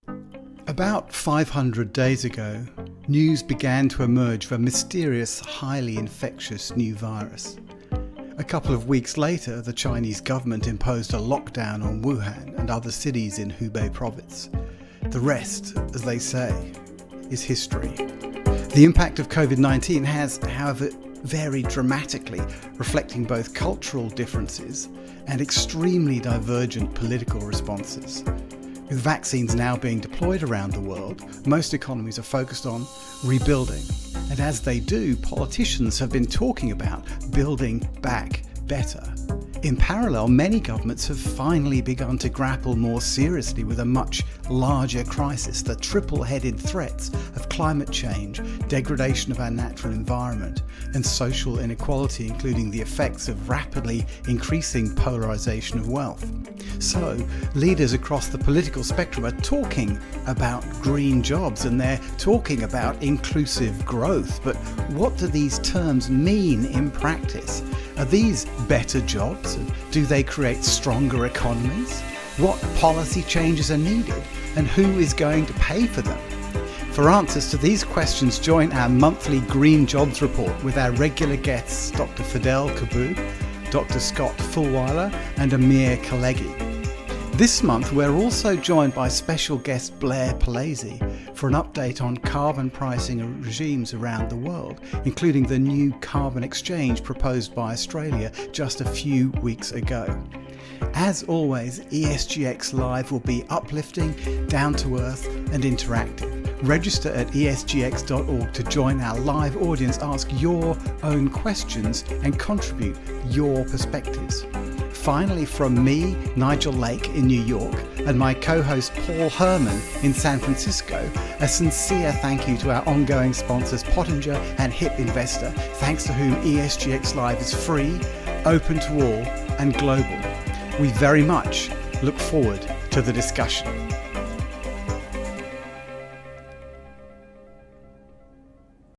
About 500 days ago, news began to emerge of a mysterious, highly infectious new virus. A couple of weeks later, the Chinese government imposed a lockdown on Wuhan and other cities in Hubei province. The rest, as they say, is history. The impact of COVID-19 has, however, varied dramatically, reflecting both cultural differences and extremely divergent political responses. With vaccines now being deployed around the world, most economies are focused on rebuilding. And as they do, politicians have been talking about building back better. In parallel, many governments have finally begun to grapple more seriously with a much larger crisis, the triple-headed threats of climate change, degradation of our natural environment, and social inequality, including the effects of rapidly increasing polarization of wealth. So, leaders across the political spectrum are talking about green jobs and they're talking about inclusive growth. But what do these terms mean in practice? Are these better jobs? Do they create stronger economies? What policy changes are needed? And who is going to pay for them? For answers to these questions, join our monthly Green Jobs Report with our regular guests Dr. Fadhel Kaboub, Dr. Scott Fullwiler and Amir Khaleghi. This month we're also joined by special guest Blair Palese for an update on carbon pricing regimes around the world, including the new carbon exchange proposed by Australia just a few weeks ago. As always, ESGX Live will be uplifting, down-to-earth and interactive. Register at esgx.org to join our live audience, ask your own questions and contribute your perspectives. Finally, from me, Nigel Lake in New York, and my co-host Paul Herman in San Francisco, a sincere thank you to our ongoing sponsors Pottinger and Hip Investor, thanks to whom ESGX Live is free, open to all and global. We very much look forward to the discussion.